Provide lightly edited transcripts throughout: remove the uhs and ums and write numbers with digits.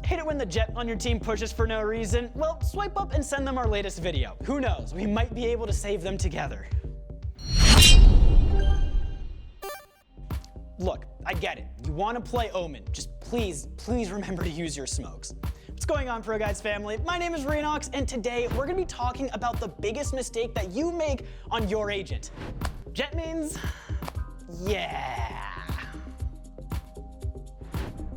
Hate it when the Jett on your team pushes for no reason? Well, swipe up and send them our latest video. Who knows, we might be able to save them together. Look, I get it. You want to play Omen. Just please remember to use your smokes. What's going on, Pro Guides family? My name is Renox, and today we're going to be talking about the biggest mistake that you make on your agent. Jett means, yeah.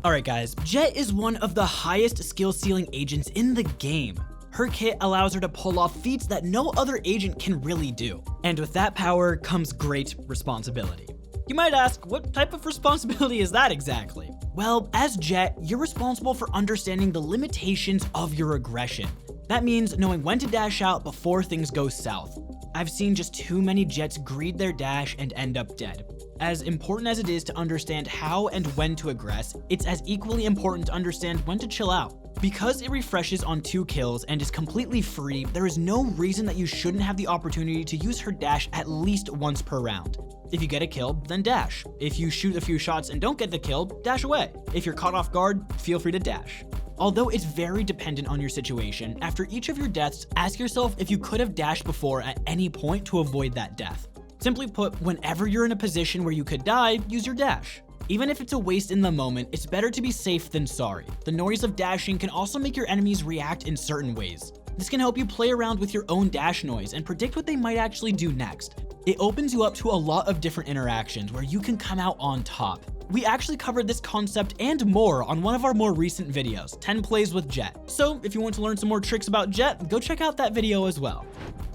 Alright guys, Jett is one of the highest skill ceiling agents in the game. Her kit allows her to pull off feats that no other agent can really do. And with that power comes great responsibility. You might ask, what type of responsibility is that exactly? Well, as Jett, you're responsible for understanding the limitations of your aggression. That means knowing when to dash out before things go south. I've seen just too many Jetts greed their dash and end up dead. As important as it is to understand how and when to aggress, it's as equally important to understand when to chill out. Because it refreshes on 2 kills and is completely free, there is no reason that you shouldn't have the opportunity to use her dash at least once per round. If you get a kill, then dash. If you shoot a few shots and don't get the kill, dash away. If you're caught off guard, feel free to dash. Although it's very dependent on your situation, after each of your deaths, ask yourself if you could have dashed before at any point to avoid that death. Simply put, whenever you're in a position where you could die, use your dash. Even if it's a waste in the moment, it's better to be safe than sorry. The noise of dashing can also make your enemies react in certain ways. This can help you play around with your own dash noise and predict what they might actually do next. It opens you up to a lot of different interactions where you can come out on top. We actually covered this concept and more on one of our more recent videos, 10 plays with Jett. So if you want to learn some more tricks about Jett, go check out that video as well.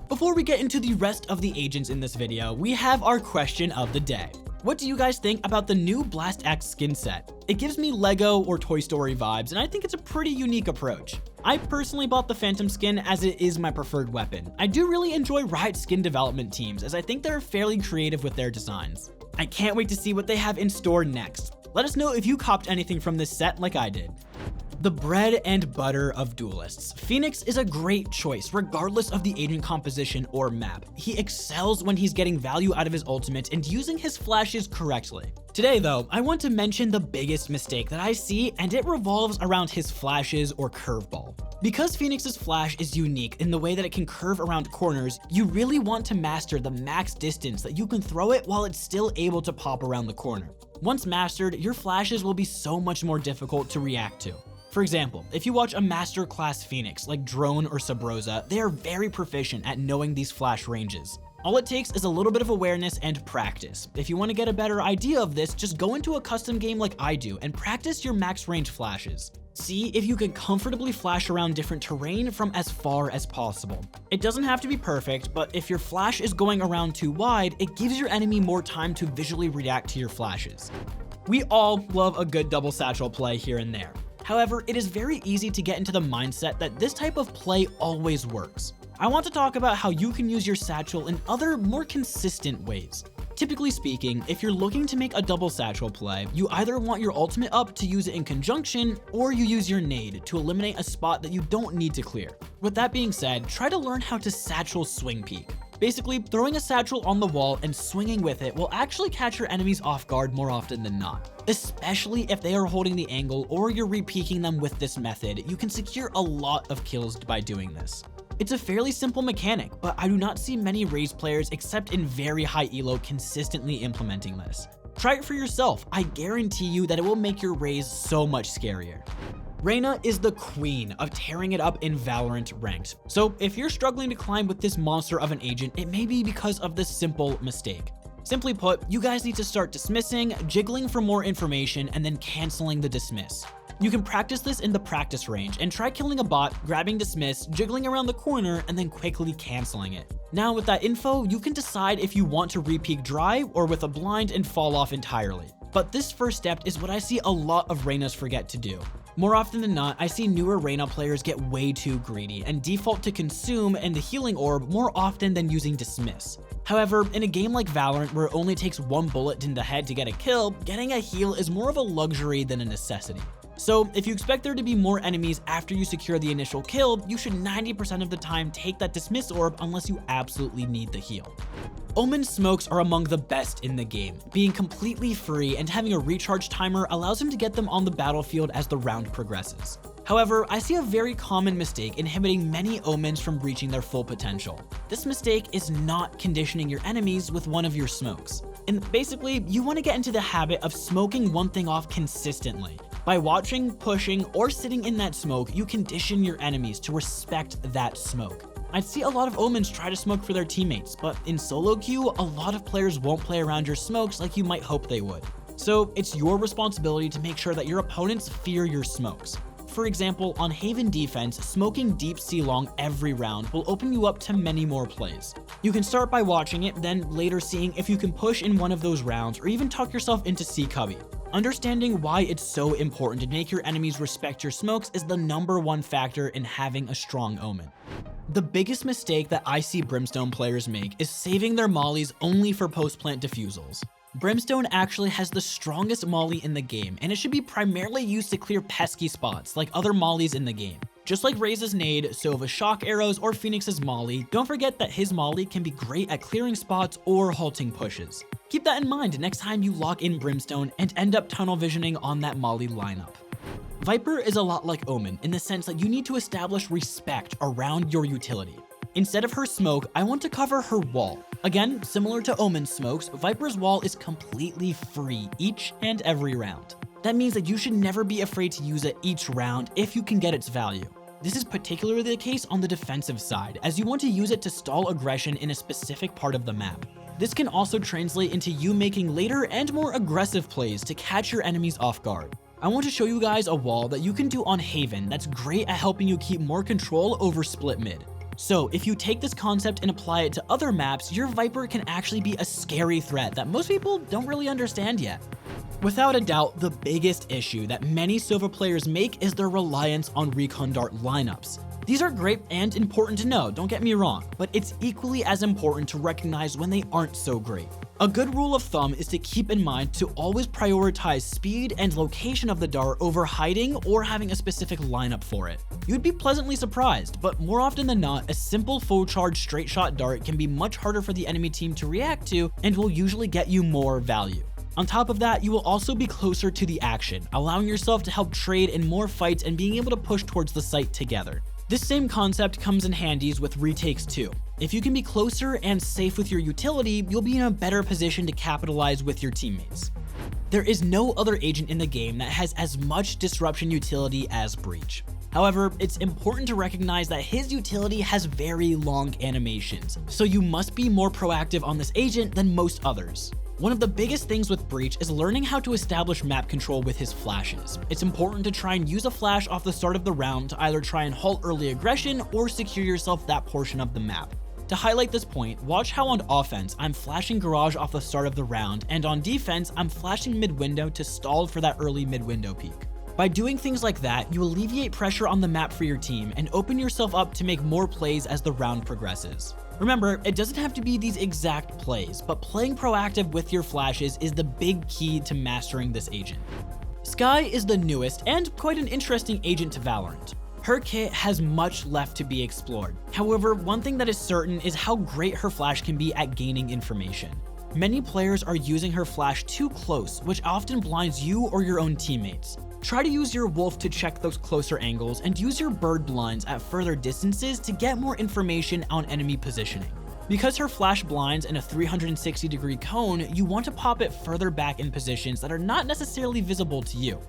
Before we get into the rest of the agents in this video, we have our question of the day. What do you guys think about the new Blast Axe skin set? It gives me Lego or Toy Story vibes, and I think it's a pretty unique approach. I personally bought the Phantom skin as it is my preferred weapon. I do really enjoy Riot skin development teams, as I think they're fairly creative with their designs. I can't wait to see what they have in store next. Let us know if you copped anything from this set like I did. The bread and butter of duelists. Phoenix is a great choice regardless of the agent composition or map. He excels when he's getting value out of his ultimate and using his flashes correctly. Today though, I want to mention the biggest mistake that I see, and it revolves around his flashes or curveball. Because Phoenix's flash is unique in the way that it can curve around corners, you really want to master the max distance that you can throw it while it's still able to pop around the corner. Once mastered, your flashes will be so much more difficult to react to. For example, if you watch a master class Phoenix like Drone or Sabrosa, they are very proficient at knowing these flash ranges. All it takes is a little bit of awareness and practice. If you want to get a better idea of this, just go into a custom game like I do and practice your max range flashes. See if you can comfortably flash around different terrain from as far as possible. It doesn't have to be perfect, but if your flash is going around too wide, it gives your enemy more time to visually react to your flashes. We all love a good double satchel play here and there. However, it is very easy to get into the mindset that this type of play always works. I want to talk about how you can use your satchel in other, more consistent ways. Typically speaking, if you're looking to make a double satchel play, you either want your ultimate up to use it in conjunction, or you use your nade to eliminate a spot that you don't need to clear. With that being said, try to learn how to satchel swing peek. Basically, throwing a satchel on the wall and swinging with it will actually catch your enemies off guard more often than not. Especially if they are holding the angle or you're re-peeking them with this method, you can secure a lot of kills by doing this. It's a fairly simple mechanic, but I do not see many Raze players except in very high elo consistently implementing this. Try it for yourself, I guarantee you that it will make your Raze so much scarier. Reyna is the queen of tearing it up in Valorant ranked. So if you're struggling to climb with this monster of an agent, it may be because of this simple mistake. Simply put, you guys need to start dismissing, jiggling for more information, and then canceling the dismiss. You can practice this in the practice range and try killing a bot, grabbing dismiss, jiggling around the corner, and then quickly canceling it. Now with that info, you can decide if you want to re-peek dry or with a blind and fall off entirely. But this first step is what I see a lot of Reynas forget to do. More often than not, I see newer Reyna players get way too greedy and default to consume and the healing orb more often than using dismiss. However, in a game like Valorant where it only takes one bullet in the head to get a kill, getting a heal is more of a luxury than a necessity. So if you expect there to be more enemies after you secure the initial kill, you should 90% of the time take that dismiss orb unless you absolutely need the heal. Omen smokes are among the best in the game. Being completely free and having a recharge timer allows him to get them on the battlefield as the round progresses. However, I see a very common mistake inhibiting many Omens from reaching their full potential. This mistake is not conditioning your enemies with one of your smokes. And basically, you want to get into the habit of smoking one thing off consistently. By watching, pushing, or sitting in that smoke, you condition your enemies to respect that smoke. I'd see a lot of Omens try to smoke for their teammates, but in solo queue, a lot of players won't play around your smokes like you might hope they would. So it's your responsibility to make sure that your opponents fear your smokes. For example, on Haven defense, smoking deep C-long every round will open you up to many more plays. You can start by watching it, then later seeing if you can push in one of those rounds or even tuck yourself into C-cubby. Understanding why it's so important to make your enemies respect your smokes is the #1 factor in having a strong Omen. The biggest mistake that I see Brimstone players make is saving their mollies only for post-plant defusals. Brimstone actually has the strongest molly in the game, and it should be primarily used to clear pesky spots like other mollies in the game. Just like Raze's nade, Sova shock arrows, or Phoenix's molly, don't forget that his molly can be great at clearing spots or halting pushes. Keep that in mind next time you lock in Brimstone and end up tunnel visioning on that molly lineup. Viper is a lot like Omen in the sense that you need to establish respect around your utility. Instead of her smoke, I want to cover her wall. Again, similar to Omen's smokes, Viper's wall is completely free each and every round. That means that you should never be afraid to use it each round if you can get its value. This is particularly the case on the defensive side, as you want to use it to stall aggression in a specific part of the map. This can also translate into you making later and more aggressive plays to catch your enemies off guard. I want to show you guys a wall that you can do on Haven that's great at helping you keep more control over split mid. So if you take this concept and apply it to other maps, your Viper can actually be a scary threat that most people don't really understand yet. Without a doubt, the biggest issue that many Sova players make is their reliance on Recon Dart lineups. These are great and important to know, don't get me wrong, but it's equally as important to recognize when they aren't so great. A good rule of thumb is to keep in mind to always prioritize speed and location of the dart over hiding or having a specific lineup for it. You'd be pleasantly surprised, but more often than not, a simple full charge straight shot dart can be much harder for the enemy team to react to and will usually get you more value. On top of that, you will also be closer to the action, allowing yourself to help trade in more fights and being able to push towards the site together. This same concept comes in handies with retakes too. If you can be closer and safe with your utility, you'll be in a better position to capitalize with your teammates. There is no other agent in the game that has as much disruption utility as Breach. However, it's important to recognize that his utility has very long animations, so you must be more proactive on this agent than most others. One of the biggest things with Breach is learning how to establish map control with his flashes. It's important to try and use a flash off the start of the round to either try and halt early aggression or secure yourself that portion of the map. To highlight this point, watch how on offense I'm flashing Garage off the start of the round, and on defense I'm flashing mid-window to stall for that early mid-window peak. By doing things like that, you alleviate pressure on the map for your team and open yourself up to make more plays as the round progresses. Remember, it doesn't have to be these exact plays, but playing proactive with your flashes is the big key to mastering this agent. Skye is the newest and quite an interesting agent to Valorant. Her kit has much left to be explored. However, one thing that is certain is how great her flash can be at gaining information. Many players are using her flash too close, which often blinds you or your own teammates. Try to use your wolf to check those closer angles and use your bird blinds at further distances to get more information on enemy positioning. Because her flash blinds in a 360-degree cone, you want to pop it further back in positions that are not necessarily visible to you.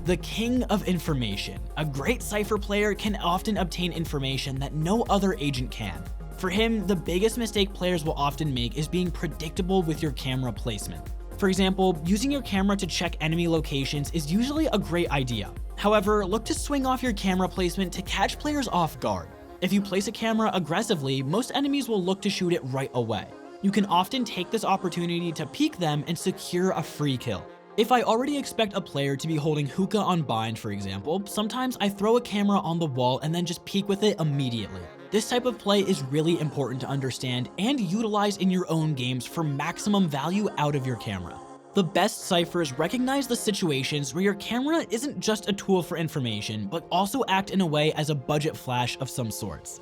The king of information. A great Cypher player can often obtain information that no other agent can. For him, the biggest mistake players will often make is being predictable with your camera placement. For example, using your camera to check enemy locations is usually a great idea. However, look to swing off your camera placement to catch players off guard. If you place a camera aggressively, most enemies will look to shoot it right away. You can often take this opportunity to peek them and secure a free kill. If I already expect a player to be holding hookah on bind, for example, sometimes I throw a camera on the wall and then just peek with it immediately. This type of play is really important to understand and utilize in your own games for maximum value out of your camera. The best Cyphers recognize the situations where your camera isn't just a tool for information, but also act in a way as a budget flash of some sorts.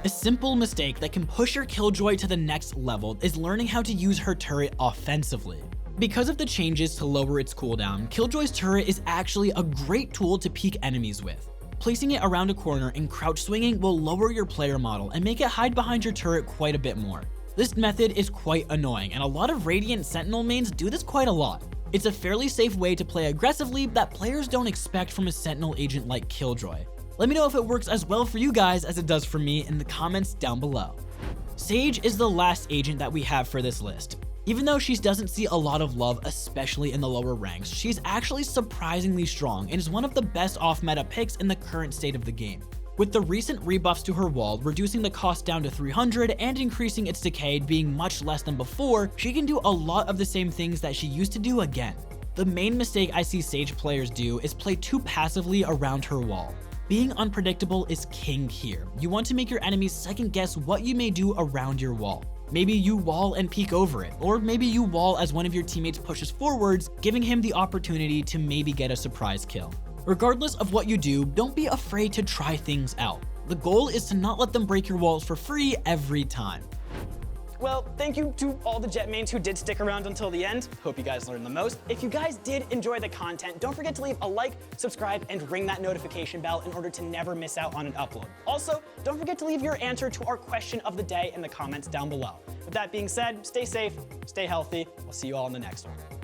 A simple mistake that can push your Killjoy to the next level is learning how to use her turret offensively. Because of the changes to lower its cooldown, Killjoy's turret is actually a great tool to peek enemies with. Placing it around a corner and crouch swinging will lower your player model and make it hide behind your turret quite a bit more. This method is quite annoying, and a lot of Radiant Sentinel mains do this quite a lot. It's a fairly safe way to play aggressively that players don't expect from a Sentinel agent like Killjoy. Let me know if it works as well for you guys as it does for me in the comments down below. Sage is the last agent that we have for this list. Even though she doesn't see a lot of love, especially in the lower ranks, she's actually surprisingly strong and is one of the best off-meta picks in the current state of the game. With the recent rebuffs to her wall, reducing the cost down to 300 and increasing its decay being much less than before, she can do a lot of the same things that she used to do again. The main mistake I see Sage players do is play too passively around her wall. Being unpredictable is king here. You want to make your enemies second guess what you may do around your wall. Maybe you wall and peek over it, or maybe you wall as one of your teammates pushes forwards, giving him the opportunity to maybe get a surprise kill. Regardless of what you do, don't be afraid to try things out. The goal is to not let them break your walls for free every time. Well, thank you to all the Jett mains who did stick around until the end. Hope you guys learned the most. If you guys did enjoy the content, don't forget to leave a like, subscribe, and ring that notification bell in order to never miss out on an upload. Also, don't forget to leave your answer to our question of the day in the comments down below. With that being said, stay safe, stay healthy. We'll see you all in the next one.